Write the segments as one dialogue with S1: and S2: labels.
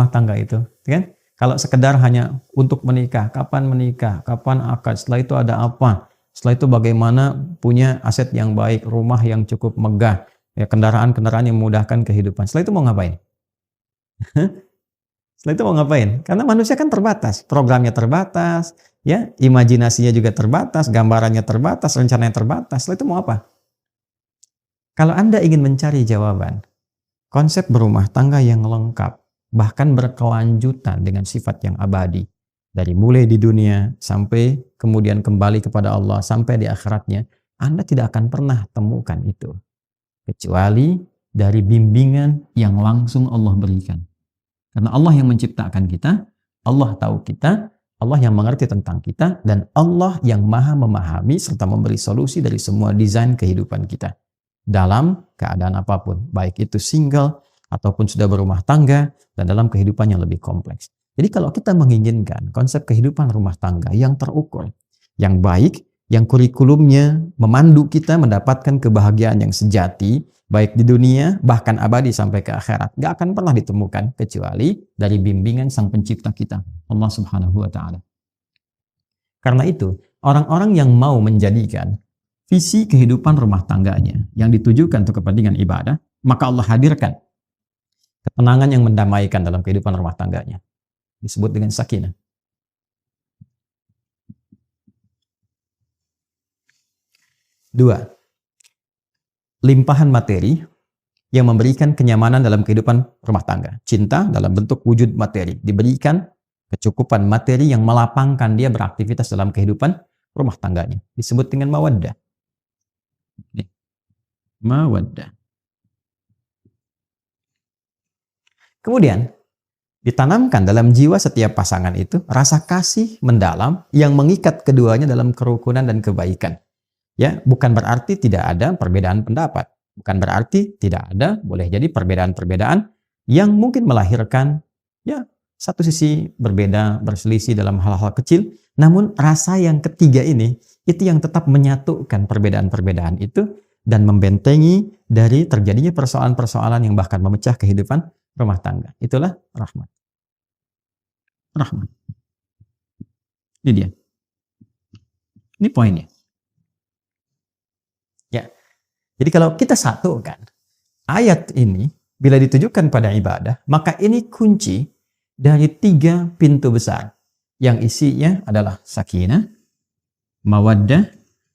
S1: rumah tangga itu, kan? Kalau sekedar hanya untuk menikah, kapan akad, setelah itu ada apa, setelah itu bagaimana punya aset yang baik, rumah yang cukup megah, ya kendaraan-kendaraan yang memudahkan kehidupan. Setelah itu mau ngapain? Setelah itu mau ngapain? Karena manusia kan terbatas, programnya terbatas, ya, imajinasinya juga terbatas, gambarannya terbatas, rencananya terbatas. Setelah itu mau apa? Kalau Anda ingin mencari jawaban, konsep berumah tangga yang lengkap, bahkan berkelanjutan dengan sifat yang abadi, dari mulai di dunia sampai kemudian kembali kepada Allah sampai di akhiratnya, Anda tidak akan pernah temukan itu kecuali dari bimbingan yang langsung Allah berikan. Karena Allah yang menciptakan kita, Allah tahu kita, Allah yang mengerti tentang kita, dan Allah yang maha memahami serta memberi solusi dari semua desain kehidupan kita dalam keadaan apapun, baik itu single ataupun sudah berumah tangga dan dalam kehidupan yang lebih kompleks. Jadi kalau kita menginginkan konsep kehidupan rumah tangga yang terukur, yang baik, yang kurikulumnya memandu kita mendapatkan kebahagiaan yang sejati, baik di dunia bahkan abadi sampai ke akhirat, gak akan pernah ditemukan kecuali dari bimbingan Sang Pencipta kita, Allah Subhanahu wa Ta'ala. Karena itu, orang-orang yang mau menjadikan visi kehidupan rumah tangganya yang ditujukan untuk kepentingan ibadah, maka Allah hadirkan ketenangan yang mendamaikan dalam kehidupan rumah tangganya. Disebut dengan sakinah. Dua, limpahan materi yang memberikan kenyamanan dalam kehidupan rumah tangga. Cinta dalam bentuk wujud materi. Diberikan kecukupan materi yang melapangkan dia beraktivitas dalam kehidupan rumah tangganya. Disebut dengan mawaddah. Mawaddah. Kemudian ditanamkan dalam jiwa setiap pasangan itu rasa kasih mendalam yang mengikat keduanya dalam kerukunan dan kebaikan. Ya, bukan berarti tidak ada perbedaan pendapat, bukan berarti tidak ada, boleh jadi perbedaan-perbedaan yang mungkin melahirkan ya satu sisi berbeda, berselisih dalam hal-hal kecil, namun rasa yang ketiga ini itu yang tetap menyatukan perbedaan-perbedaan itu dan membentengi dari terjadinya persoalan-persoalan yang bahkan memecah kehidupan rumah tangga. Itulah rahmat. Rahmat. Ini dia. Ini poinnya. Ya. Jadi kalau kita satukan ayat ini bila ditujukan pada ibadah, maka ini kunci dari 3 pintu besar yang isinya adalah sakinah, mawaddah,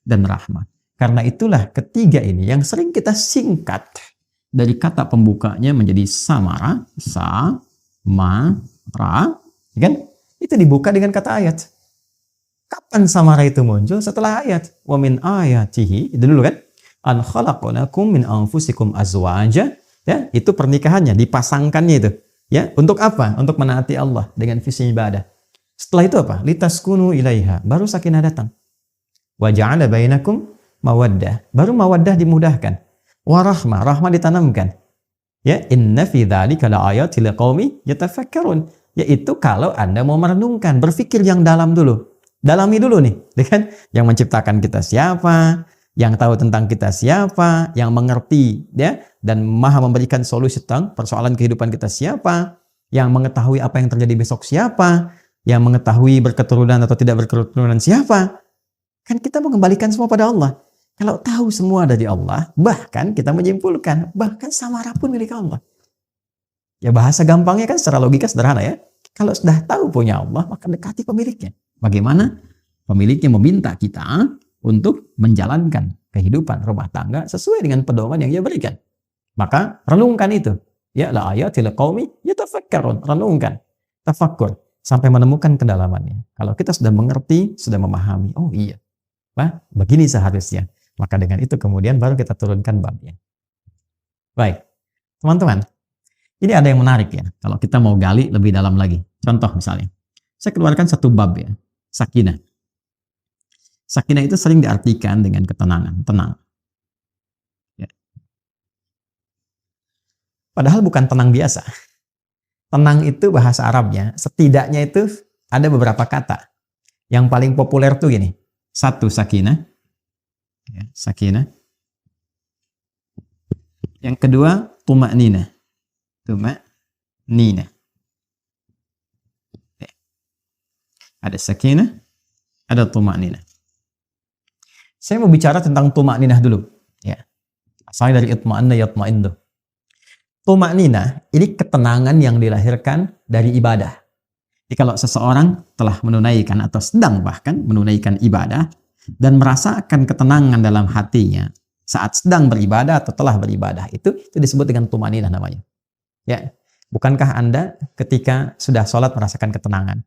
S1: dan rahmat. Karena itulah ketiga ini yang sering kita singkat dari kata pembukanya menjadi samara, sa-ma-ra, kan? Itu dibuka dengan kata ayat. Kapan samara itu muncul? Setelah ayat. Wa min ayatihi, itu dulu kan? An khalaqalakum min anfusikum azwaja, ya, itu pernikahannya, dipasangkannya itu. Ya, untuk apa? Untuk menaati Allah dengan visi ibadah. Setelah itu apa? Litaskunu ilaiha, baru sakinah datang. Wa ja'ala bainakum mawaddah, baru mawaddah dimudahkan. Warahmah, rahmah ditanamkan. Ya, inna fi dzalika laayatil liqaumi yatafakkarun. Yaitu kalau Anda mau merenungkan, berpikir yang dalam dulu. Dalami dulu nih, kan? Yang menciptakan kita siapa, yang tahu tentang kita siapa, yang mengerti ya dan maha memberikan solusi tentang persoalan kehidupan kita siapa, yang mengetahui apa yang terjadi besok siapa, yang mengetahui berketurunan atau tidak berketurunan siapa. Kan kita mengembalikan semua pada Allah. Kalau tahu semua dari Allah, bahkan kita menyimpulkan, bahkan samara pun milik Allah. Ya bahasa gampangnya kan secara logika sederhana ya. Kalau sudah tahu punya Allah, maka dekati pemiliknya. Bagaimana pemiliknya meminta kita untuk menjalankan kehidupan rumah tangga sesuai dengan pedoman yang dia berikan. Maka renungkan itu. Ya la ayatil qaumi yatafakkarun. Renungkan, tafakkur sampai menemukan kedalamannya. Kalau kita sudah mengerti, sudah memahami, oh iya. Wah, begini seharusnya. Maka dengan itu kemudian baru kita turunkan babnya. Baik, teman-teman. Ini ada yang menarik ya. Kalau kita mau gali lebih dalam lagi. Contoh misalnya. Saya keluarkan satu bab ya. Sakinah. Sakinah itu sering diartikan dengan ketenangan. Tenang. Ya. Padahal bukan tenang biasa. Tenang itu bahasa Arabnya. Setidaknya itu ada beberapa kata. Yang paling populer tuh gini. 1, sakinah. Ya, sakinah. Yang kedua, tuma'ninah. Tuma'ninah. Ada sakinah, ada tuma'ninah. Saya mau bicara tentang tuma'ninah dulu. Ya. Asalnya dari itma'anna yatma'innu. Tuma'ninah ini ketenangan yang dilahirkan dari ibadah. Jadi kalau seseorang telah menunaikan atau sedang bahkan menunaikan ibadah dan merasakan ketenangan dalam hatinya saat sedang beribadah atau telah beribadah, itu disebut dengan tuma'ninah namanya. Ya. Bukankah Anda ketika sudah sholat merasakan ketenangan?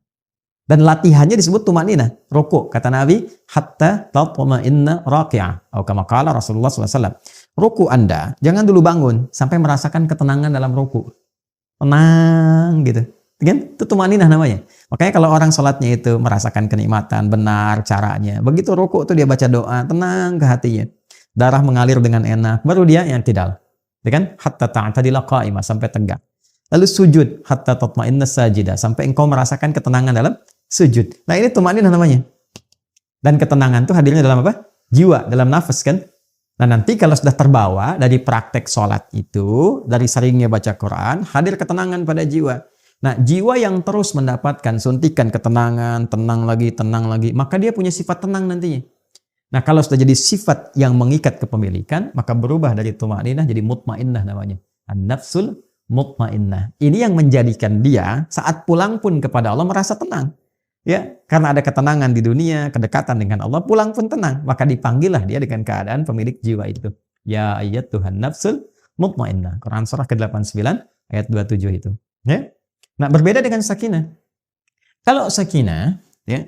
S1: Dan latihannya disebut tuma'ninah. Ruku, kata Nabi, hatta tatma'inna raki'ah. Atau kama qala Rasulullah SAW. Ruku Anda, jangan dulu bangun sampai merasakan ketenangan dalam ruku. Tenang gitu. Kan? Itu tuma'ninah namanya. Makanya kalau orang sholatnya itu merasakan kenikmatan, benar caranya. Begitu ruku itu dia baca doa, tenang ke hatinya. Darah mengalir dengan enak. Baru dia yang tidal. Ya kan? Hatta ta'tadila qa'imah, sampai tegak. Lalu sujud, hatta tatma'inna sajidah, sampai engkau merasakan ketenangan dalam sujud. Nah ini tuma'ninah namanya. Dan ketenangan itu hadirnya dalam apa? Jiwa, dalam nafas kan. Nah nanti kalau sudah terbawa dari praktek sholat itu, dari seringnya baca Quran, hadir ketenangan pada jiwa. Nah jiwa yang terus mendapatkan suntikan ketenangan, tenang lagi, maka dia punya sifat tenang nantinya. Nah kalau sudah jadi sifat yang mengikat kepemilikan, maka berubah dari tuma'ninah jadi mutmainnah namanya. An-nafsul mutmainnah. Ini yang menjadikan dia saat pulang pun kepada Allah merasa tenang. Ya, karena ada ketenangan di dunia, kedekatan dengan Allah, pulang pun tenang. Maka dipanggillah dia dengan keadaan pemilik jiwa itu. Ya ayyatuhan nafsul mutmainnah. Quran surah ke-89 ayat 27 itu. Ya. Nah, berbeda dengan sakinah. Kalau sakinah, ya,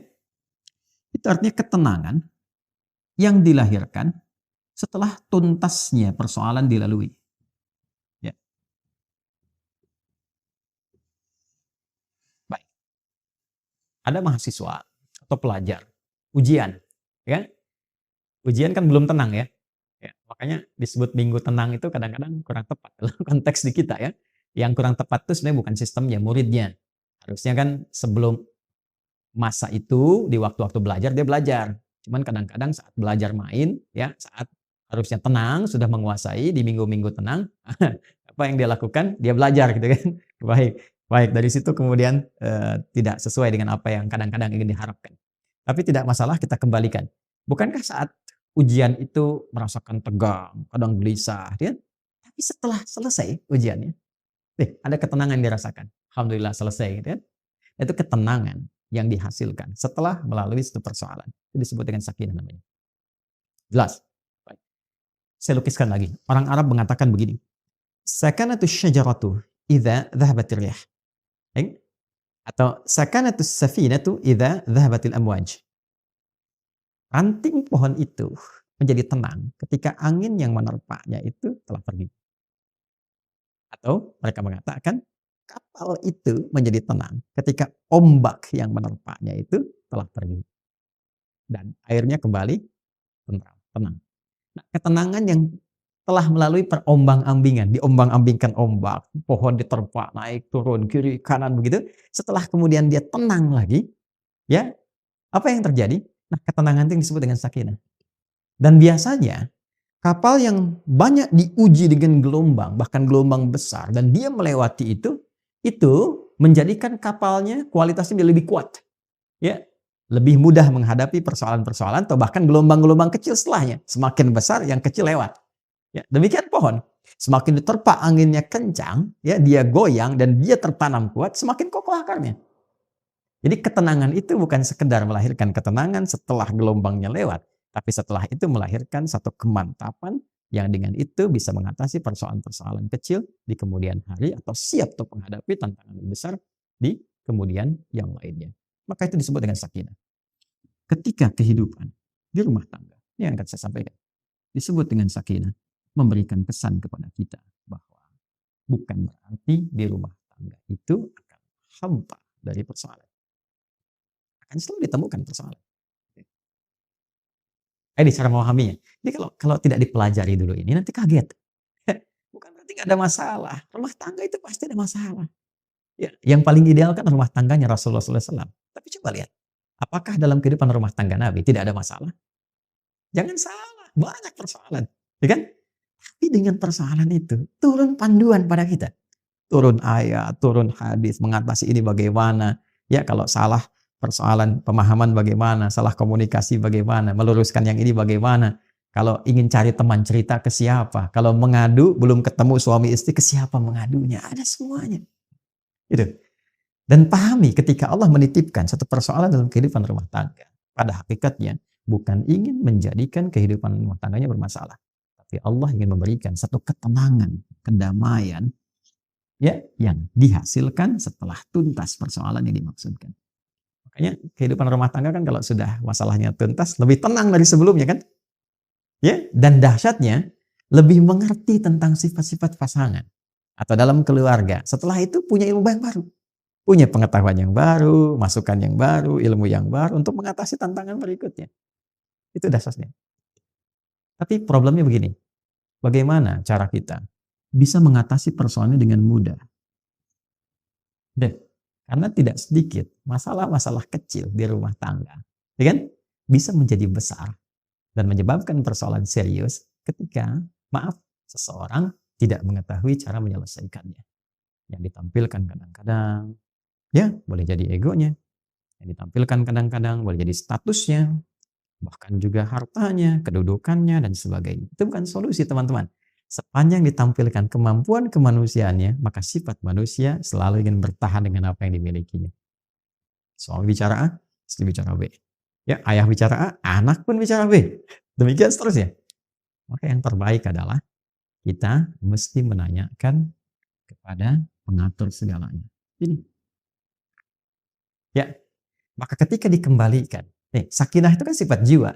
S1: itu artinya ketenangan yang dilahirkan setelah tuntasnya persoalan dilalui. Ya. Baik. Ada mahasiswa atau pelajar, ujian, ya. Ujian kan belum tenang ya. Ya, makanya disebut minggu tenang itu kadang-kadang kurang tepat dalam konteks di kita ya. Yang kurang tepat itu sebenarnya bukan sistemnya, muridnya. Harusnya kan sebelum masa itu di waktu-waktu belajar dia belajar. Cuman kadang-kadang saat belajar main ya, saat harusnya tenang sudah menguasai di minggu-minggu tenang, apa yang dia lakukan? Dia belajar gitu kan. Baik dari situ kemudian tidak sesuai dengan apa yang kadang-kadang ingin diharapkan. Tapi tidak masalah, kita kembalikan. Bukankah saat ujian itu merasakan tegang, kadang gelisah, ya? Tapi setelah selesai ujiannya, ada ketenangan yang dirasakan. Alhamdulillah selesai, gitu ya. Itu ketenangan yang dihasilkan setelah melalui satu persoalan. Itu disebut dengan sakinah namanya. Jelas? Baik. Saya lukiskan lagi. Orang Arab mengatakan begini. Sakanatu syajaratu idza dhahabatir rih. Atau sakanatu safinatu idza dhahabatil amwaj. Ranting pohon itu menjadi tenang ketika angin yang menerpanya itu telah pergi. Atau mereka mengatakan kapal itu menjadi tenang ketika ombak yang menerpanya itu telah pergi. Dan airnya kembali tenang. Nah, ketenangan yang telah melalui perombang-ambingan, diombang-ambingkan ombak, pohon diterpa, naik, turun, kiri, kanan begitu. Setelah kemudian dia tenang lagi, ya, apa yang terjadi? Nah, ketenangan itu yang disebut dengan sakinah. Dan biasanya kapal yang banyak diuji dengan gelombang, bahkan gelombang besar, dan dia melewati itu menjadikan kapalnya kualitasnya lebih kuat. Ya, lebih mudah menghadapi persoalan-persoalan atau bahkan gelombang-gelombang kecil setelahnya. Semakin besar, yang kecil lewat. Ya, demikian pohon. Semakin diterpa anginnya kencang, ya, dia goyang dan dia tertanam kuat, semakin kokoh akarnya. Jadi ketenangan itu bukan sekedar melahirkan ketenangan setelah gelombangnya lewat, tapi setelah itu melahirkan satu kemantapan yang dengan itu bisa mengatasi persoalan-persoalan kecil di kemudian hari atau siap untuk menghadapi tantangan besar di kemudian yang lainnya. Maka itu disebut dengan sakinah. Ketika kehidupan di rumah tangga, ini yang akan saya sampaikan, disebut dengan sakinah, memberikan pesan kepada kita bahwa bukan berarti di rumah tangga itu akan hampa dari persoalan. Akan selalu ditemukan persoalan. Ini cara memahaminya. Jadi kalau tidak dipelajari dulu ini nanti kaget. Bukan berarti nggak ada masalah. Rumah tangga itu pasti ada masalah. Ya, yang paling ideal kan rumah tangganya Rasulullah SAW. Tapi coba lihat, apakah dalam kehidupan rumah tangga Nabi tidak ada masalah? Jangan salah, banyak persoalan, ya kan? Tapi dengan persoalan itu turun panduan pada kita, turun ayat, turun hadis mengatasi ini bagaimana. Ya kalau salah persoalan pemahaman bagaimana, salah komunikasi bagaimana, meluruskan yang ini bagaimana. Kalau ingin cari teman cerita ke siapa, kalau mengadu belum ketemu suami istri ke siapa mengadunya, ada semuanya. Itu. Dan pahami ketika Allah menitipkan satu persoalan dalam kehidupan rumah tangga, pada hakikatnya bukan ingin menjadikan kehidupan rumah tangganya bermasalah, tapi Allah ingin memberikan satu ketenangan, kedamaian, ya, yang dihasilkan setelah tuntas persoalan yang dimaksudkan. Makanya kehidupan rumah tangga kan kalau sudah masalahnya tuntas lebih tenang dari sebelumnya kan, ya, dan dahsyatnya lebih mengerti tentang sifat-sifat pasangan atau dalam keluarga. Setelah itu punya ilmu yang baru, punya pengetahuan yang baru, masukan yang baru, ilmu yang baru untuk mengatasi tantangan berikutnya. Itu dahsyatnya. Tapi problemnya begini, bagaimana cara kita bisa mengatasi persoalannya dengan mudah? Dan karena tidak sedikit masalah-masalah kecil di rumah tangga, ya kan, bisa menjadi besar dan menyebabkan persoalan serius ketika, maaf, seseorang tidak mengetahui cara menyelesaikannya. Yang ditampilkan kadang-kadang, ya, boleh jadi egonya. Yang ditampilkan kadang-kadang boleh jadi statusnya, bahkan juga hartanya, kedudukannya, dan sebagainya. Itu bukan solusi, teman-teman. Sepanjang ditampilkan kemampuan kemanusiaannya, maka sifat manusia selalu ingin bertahan dengan apa yang dimilikinya. Suami bicara A, istri bicara B. Ya, ayah bicara A, anak pun bicara B. Demikian seterusnya. Maka yang terbaik adalah kita mesti menanyakan kepada pengatur segalanya. Ini. Ya, maka ketika dikembalikan, sakinah itu kan sifat jiwa.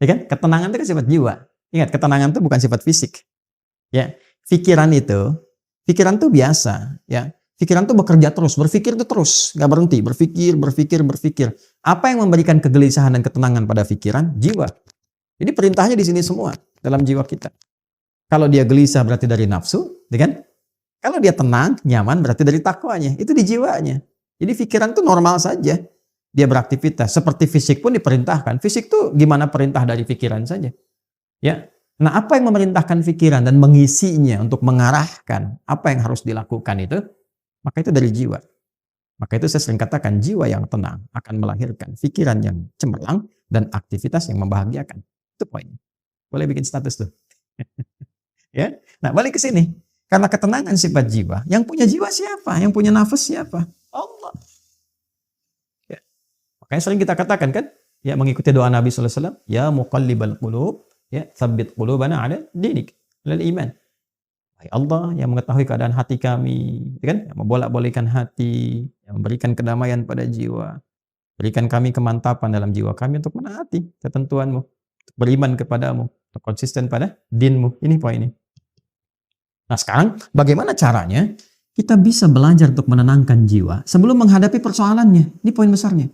S1: Ya kan? Ketenangan itu kan sifat jiwa. Ingat, ketenangan itu bukan sifat fisik. Ya, pikiran tuh biasa, ya. Pikiran tuh bekerja terus, berpikir tuh terus, nggak berhenti, berpikir. Apa yang memberikan kegelisahan dan ketenangan pada pikiran? Jiwa. Jadi perintahnya di sini semua dalam jiwa kita. Kalau dia gelisah berarti dari nafsu, ya kan? Kalau dia tenang, nyaman berarti dari takwanya. Itu di jiwanya. Jadi pikiran tuh normal saja. Dia beraktivitas. Seperti fisik pun diperintahkan. Fisik tuh gimana perintah dari pikiran saja. Ya. Nah, apa yang memerintahkan pikiran dan mengisinya untuk mengarahkan apa yang harus dilakukan itu, maka itu dari jiwa. Maka itu saya sering katakan jiwa yang tenang akan melahirkan pikiran yang cemerlang dan aktivitas yang membahagiakan. Itu poinnya. Boleh bikin status tuh. Ya. Nah, balik ke sini. Karena ketenangan sifat jiwa, yang punya jiwa siapa? Yang punya nafas siapa? Allah. Ya. Makanya sering kita katakan kan, ya, mengikuti doa Nabi sallallahu alaihi wasallam, ya muqallibal qulub, ya, tsabbit qulubana ala dinik, lil iman. Hai Allah yang mengetahui keadaan hati kami, ya kan? Yang membolak-balikkan hati, yang memberikan kedamaian pada jiwa. Berikan kami kemantapan dalam jiwa kami untuk menaati ketentuan-Mu, untuk beriman kepadamu, untuk konsisten pada din-Mu. Ini poinnya. Nah, sekarang bagaimana caranya kita bisa belajar untuk menenangkan jiwa sebelum menghadapi persoalannya? Ini poin besarnya.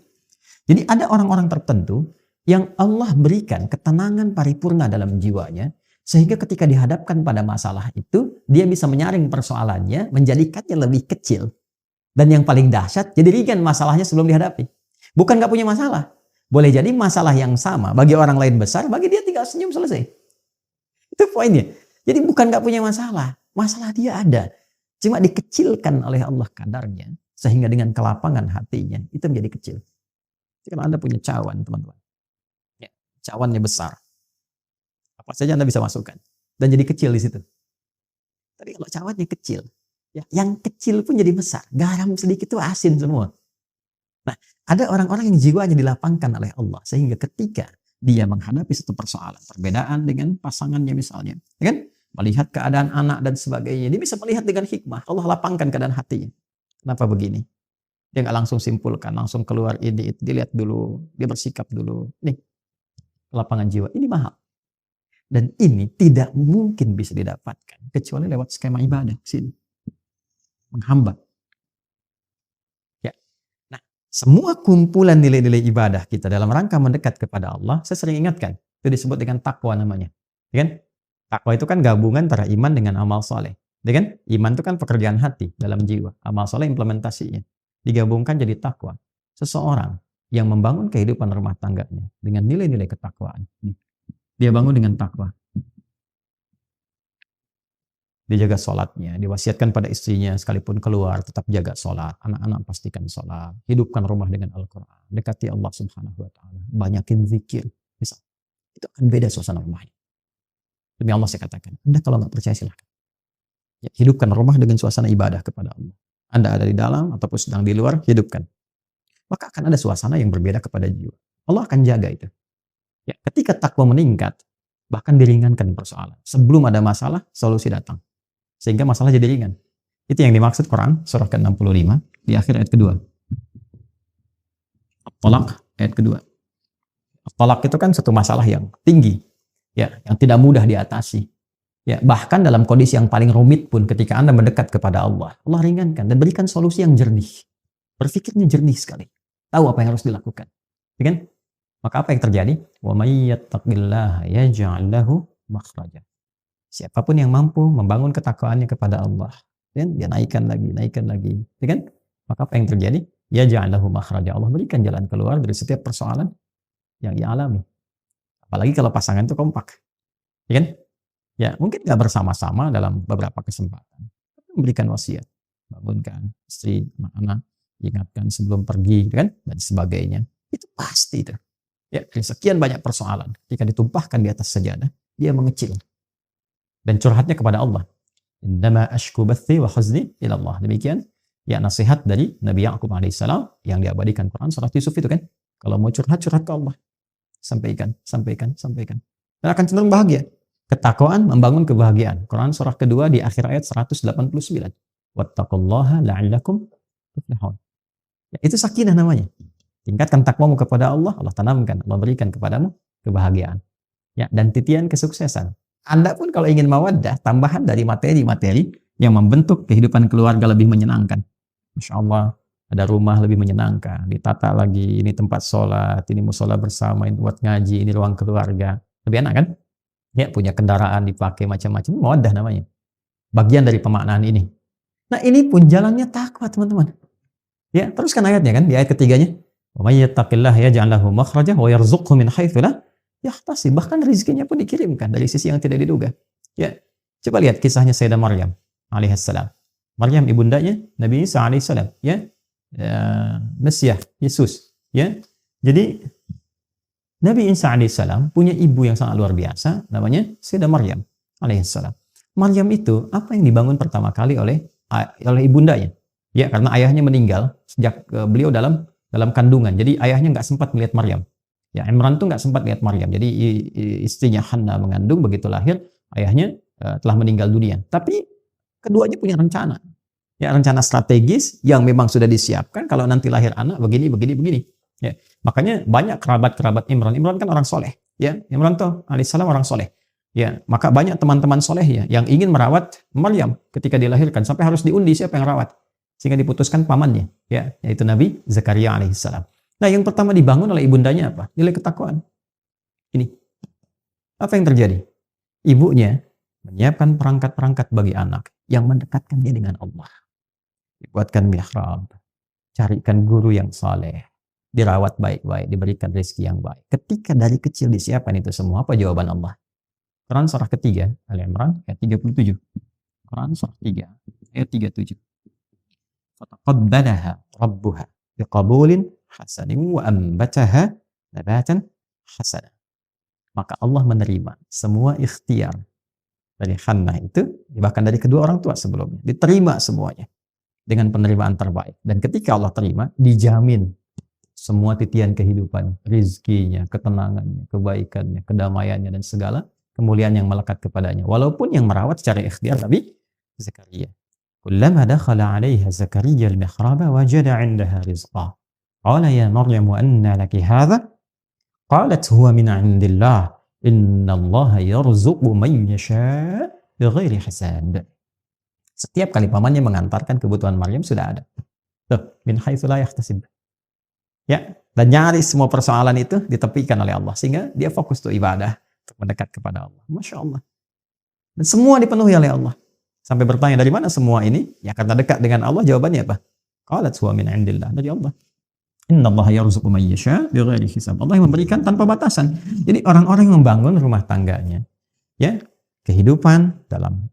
S1: Jadi ada orang-orang tertentu yang Allah berikan ketenangan paripurna dalam jiwanya, sehingga ketika dihadapkan pada masalah itu, dia bisa menyaring persoalannya, menjadikannya lebih kecil. Dan yang paling dahsyat, jadi ringan masalahnya sebelum dihadapi. Bukan gak punya masalah. Boleh jadi masalah yang sama, bagi orang lain besar, bagi dia tinggal senyum selesai. Itu poinnya. Jadi bukan gak punya masalah. Masalah dia ada. Cuma dikecilkan oleh Allah kadarnya, sehingga dengan kelapangan hatinya, itu menjadi kecil. Kalau Anda punya cawan, teman-teman. Ya, cawannya besar. Apa saja Anda bisa masukkan. Dan jadi kecil di situ. Tapi kalau cawannya kecil, ya, yang kecil pun jadi besar. Garam sedikit itu asin semua. Nah, ada orang-orang yang jiwanya dilapangkan oleh Allah. Sehingga ketika dia menghadapi satu persoalan, perbedaan dengan pasangannya misalnya. Ya kan? Melihat keadaan anak dan sebagainya. Dia bisa melihat dengan hikmah. Allah lapangkan keadaan hatinya. Kenapa begini? Dia nggak langsung simpulkan, langsung keluar ide, dilihat dulu, dia bersikap dulu. Nih, lapangan jiwa. Ini mahal. Dan ini tidak mungkin bisa didapatkan kecuali lewat skema ibadah sini. Menghambat. Ya. Nah, semua kumpulan nilai-nilai ibadah kita dalam rangka mendekat kepada Allah, saya sering ingatkan, itu disebut dengan takwa namanya. Ya kan? Takwa itu kan gabungan antara iman dengan amal soleh. Ya kan? Iman itu kan pekerjaan hati dalam jiwa. Amal soleh implementasinya. Digabungkan jadi takwa. Seseorang yang membangun kehidupan rumah tangganya dengan nilai-nilai ketakwaan. Dia bangun dengan takwa. dijaga sholatnya, diwasiatkan pada istrinya sekalipun keluar tetap jaga sholat, anak-anak pastikan sholat, hidupkan rumah dengan Al-Quran, dekati Allah Subhanahu Wa Taala, banyakin zikir, bisa, itu akan beda suasana rumahnya. Demi Allah saya katakan, Anda kalau nggak percaya silahkan, ya, hidupkan rumah dengan suasana ibadah kepada Allah. Anda ada di dalam ataupun sedang di luar, hidupkan, maka akan ada suasana yang berbeda kepada jiwa. Allah akan jaga itu. Ya, ketika takwa meningkat, bahkan diringankan persoalan. Sebelum ada masalah, solusi datang. Sehingga masalah jadi ringan. Itu yang dimaksud Quran surah ke-65 di akhir ayat kedua. At-Talaq ayat kedua. At-Talaq itu kan satu masalah yang tinggi, ya, yang tidak mudah diatasi. Ya, bahkan dalam kondisi yang paling rumit pun ketika Anda mendekat kepada Allah, Allah ringankan dan berikan solusi yang jernih. Berpikirnya jernih sekali. Tahu apa yang harus dilakukan. Ya kan? Maka apa yang terjadi? Wa may yattaqillaha yaj'al lahu makhraja. Siapapun yang mampu membangun ketakwaannya kepada Allah, dan dia naikkan lagi, ya kan? Maka apa yang terjadi? Ya ja'alahu makhraja. Allah berikan jalan keluar dari setiap persoalan yang ia alami. Apalagi kalau pasangan itu kompak, ya kan? Ya mungkin nggak bersama-sama dalam beberapa kesempatan, tapi memberikan wasiat, bangunkan istri, anak-anak, ingatkan sebelum pergi, kan? Dan sebagainya. Itu pasti itu. Ya, dari sekian banyak persoalan, ketika ditumpahkan di atas sajadah, dia mengecil. Dan curhatnya kepada Allah. Innama ashku bathi wa huzni ila Allah. Demikian ya nasihat dari Nabi Ya'qub alaihissalam yang diabadikan Quran surat Yusuf itu kan. Kalau mau curhat ke Allah. Sampaikan. Dan akan cenderung bahagia. Ketakwaan membangun kebahagiaan. Quran surah kedua di akhir ayat 189. Wattaqullaha la'allakum tuflihun. Ya, itu sakinah namanya. Tingkatkan takwamu kepada Allah, Allah tanamkan, Allah berikan kepadamu kebahagiaan. Ya, dan titian kesuksesan. Anda pun kalau ingin mawaddah, tambahan dari materi-materi yang membentuk kehidupan keluarga lebih menyenangkan. Masya Allah, ada rumah lebih menyenangkan, ditata lagi, ini tempat sholat, ini musola bersama, ini buat ngaji, ini ruang keluarga. Lebih enak kan? Ya, punya kendaraan dipakai macam-macam, mawaddah namanya. Bagian dari pemaknaan ini. Nah, ini pun jalannya takwa, teman-teman. Ya, teruskan ayatnya kan, di ayat ketiganya. Wa may yattaqillaha yaj'al lahu makhraja wa yarzuqhu min haitsu la yahtasib, bahkan rezekinya pun dikirimkan dari sisi yang tidak diduga. Ya, coba lihat kisahnya Sayyidah Maryam alaihissalam. Maryam ibundanya Nabi Isa alaihissalam, ya, Mesias, Yesus, ya. Jadi Nabi Isa alaihissalam punya ibu yang sangat luar biasa, namanya Sayyidah Maryam alaihissalam. Maryam itu apa yang dibangun pertama kali oleh ibundanya? Ya, karena ayahnya meninggal sejak beliau dalam kandungan. Jadi ayahnya nggak sempat melihat Maryam. Ya, Imran tuh nggak sempat lihat Maryam. Jadi istrinya Hanna mengandung, begitu lahir ayahnya telah meninggal dunia. Tapi keduanya punya rencana. Ya, rencana strategis yang memang sudah disiapkan kalau nanti lahir anak begini. Ya, makanya banyak kerabat Imran. Imran kan orang soleh. Ya, Imran tuh alaihissalam orang soleh. Ya, maka banyak teman-teman soleh ya yang ingin merawat Maryam ketika dilahirkan sampai harus diundi siapa yang rawat. Sehingga diputuskan pamannya, ya, yaitu Nabi Zakaria alaihissalam. Nah, yang pertama dibangun oleh ibundanya apa? Nilai ketakwaan. Ini. Apa yang terjadi? Ibunya menyiapkan perangkat-perangkat bagi anak yang mendekatkan dia dengan Allah. Dibuatkan mihrab, carikan guru yang saleh, dirawat baik-baik, diberikan rezeki yang baik. Ketika dari kecil disiapkan itu semua, apa jawaban Allah? Quran surah ketiga, Al-Imran ayat 37. Quran surah 3 ayat 37. Fataqabbalaha rabbuha biqabulin hasanin wa ambataha nabatan hasana. Maka Allah menerima semua ikhtiar dari Hannah itu, bahkan dari kedua orang tua sebelumnya, diterima semuanya dengan penerimaan terbaik. Dan ketika Allah terima, dijamin semua titian kehidupan, rizkinya, ketenangannya, kebaikannya, kedamaiannya, dan segala kemuliaan yang melekat kepadanya. Walaupun yang merawat secara ikhtiar Nabi Zakaria. Kullama dakhala 'alaiha Zakaria al-mihraba wajada 'indaha rizqa. Qala ya Maryam anna laki hadha? Qalat huwa min 'indillah. Innallaha yarzuqu man yasha' bighairi hisab. Setiap kali pamannya mengantarkan kebutuhan Maryam sudah ada. Tuh, min haitsu la yahtasib. Ya, dan nyaris semua persoalan itu ditepikan oleh Allah sehingga dia fokus tuh ibadah untuk mendekat kepada Allah. Masya Allah. Dan semua dipenuhi oleh Allah. Sampai bertanya dari mana semua ini? Ya karena dekat dengan Allah. Jawabannya apa? Qalat huwa min 'indillah, dari Allah. Innallaha yarzuqu man yasha' bighairi hisab. Allah yang memberikan tanpa batasan. Jadi orang-orang yang membangun rumah tangganya, ya, kehidupan dalam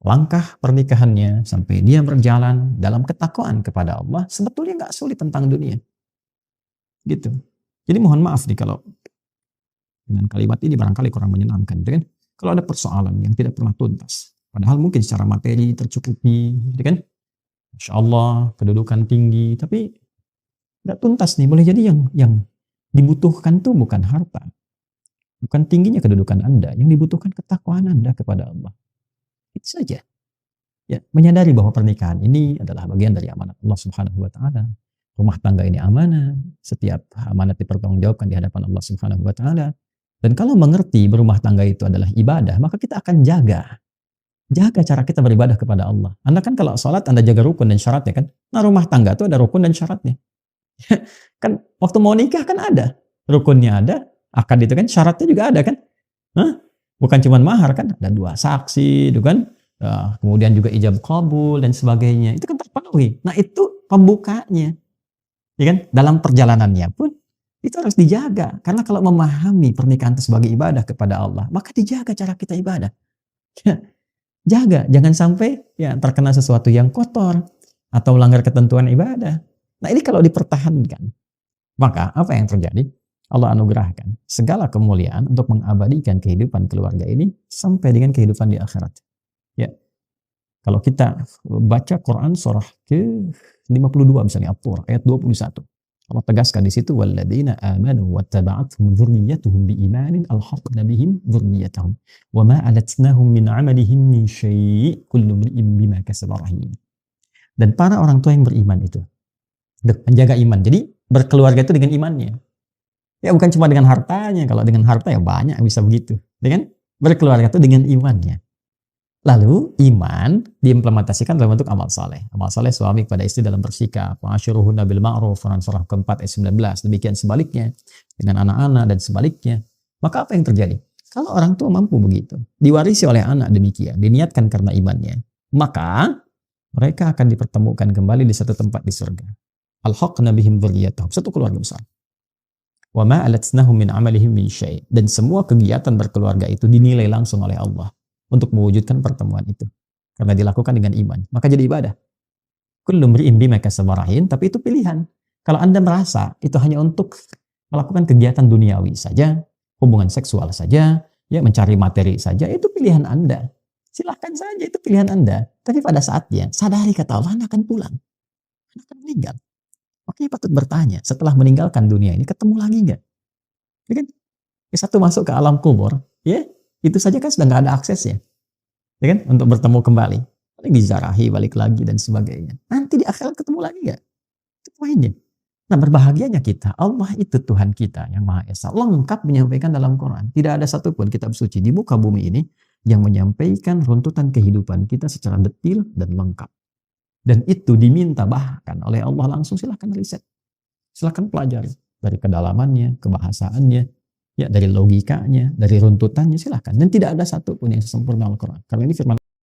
S1: langkah pernikahannya sampai dia berjalan dalam ketakwaan kepada Allah sebetulnya nggak sulit tentang dunia. Gitu. Jadi mohon maaf nih kalau dengan kalimat ini barangkali kurang menyenangkan, gitu kan? Kalau ada persoalan yang tidak pernah tuntas, padahal mungkin secara materi tercukupi, gitu kan? Masya Allah, kedudukan tinggi, tapi nggak tuntas nih. Boleh jadi yang dibutuhkan tuh bukan harta, bukan tingginya kedudukan Anda, yang dibutuhkan ketakwaan Anda kepada Allah. Itu saja. Ya, menyadari bahwa pernikahan ini adalah bagian dari amanat Allah Subhanahu wa taala. Rumah tangga ini amanah, setiap amanat dipertanggungjawabkan di hadapan Allah Subhanahu wa taala. Dan kalau mengerti berumah tangga itu adalah ibadah, maka kita akan jaga cara kita beribadah kepada Allah. Anda kan kalau sholat Anda jaga rukun dan syaratnya kan. Nah, rumah tangga itu ada rukun dan syaratnya. Kan waktu mau nikah kan ada rukunnya, ada akad itu kan, syaratnya juga ada kan. Bukan cuma mahar kan, ada 2 saksi itu kan. Kemudian juga ijab kabul dan sebagainya, itu kan terpenuhi. Nah, itu pembukanya, ya kan? Dalam perjalanannya pun itu harus dijaga, karena kalau memahami pernikahan itu sebagai ibadah kepada Allah, maka dijaga cara kita ibadah. Jaga, jangan sampai ya terkena sesuatu yang kotor atau melanggar ketentuan ibadah. Nah, ini kalau dipertahankan, maka apa yang terjadi? Allah anugerahkan segala kemuliaan untuk mengabadikan kehidupan keluarga ini sampai dengan kehidupan di akhirat. Ya, kalau kita baca Quran surah ke-52 misalnya At-Tur ayat 21, Allah tegaskan di situ walladzina amanu wattaba'athum dzurriyyatuhum biimanin alhaqna bihim dzurriyyatahum wama alatnahum min 'amalihim min syai' kullu imrin bima kasaba rahin. Dan para orang tua yang beriman itu menjaga iman. Jadi berkeluarga itu dengan imannya. Ya bukan cuma dengan hartanya. Kalau dengan harta ya banyak bisa begitu. Dengan berkeluarga itu dengan imannya. Lalu iman diimplementasikan dalam bentuk amal saleh. Amal saleh suami kepada istri dalam bersikap. Wa'ashiruhunna bil ma'ruf. Surah keempat ayat 19. Demikian sebaliknya dengan anak-anak dan sebaliknya. Maka apa yang terjadi? Kalau orang tua mampu begitu, diwarisi oleh anak demikian, diniatkan karena imannya, maka mereka akan dipertemukan kembali di satu tempat di surga. Alhaqna bihim dzurriyyatahum. Satu keluarga besar. Wa ma alatnahum min amalihim min syai'. Dan semua kegiatan berkeluarga itu dinilai langsung oleh Allah untuk mewujudkan pertemuan itu. Karena dilakukan dengan iman, maka jadi ibadah. Kullu imrin bima kasaba rahin, tapi itu pilihan. Kalau Anda merasa itu hanya untuk melakukan kegiatan duniawi saja, hubungan seksual saja, ya mencari materi saja, itu pilihan Anda. Silahkan saja, itu pilihan Anda. Tapi pada saatnya, sadari kata Allah, Anda akan pulang. Anda akan meninggal. Makanya patut bertanya, setelah meninggalkan dunia ini, ketemu lagi nggak? Ya kan? Satu masuk ke alam kubur, ya itu saja kan sudah nggak ada aksesnya. Ya kan? Untuk bertemu kembali. Paling dizarahi, balik lagi, dan sebagainya. Nanti di akhirat ketemu lagi nggak? Itu poinnya. Nah, berbahagianya kita, Allah itu Tuhan kita yang Maha Esa. Lengkap menyampaikan dalam Quran. Tidak ada satupun kitab suci di muka bumi ini yang menyampaikan runtutan kehidupan kita secara detil dan lengkap. Dan itu diminta bahkan oleh Allah langsung. Silahkan riset, silahkan pelajari dari kedalamannya, kebahasaannya, ya dari logikanya, dari runtutannya, silahkan. Dan tidak ada satupun yang sempurna Al-Quran. Karena ini firman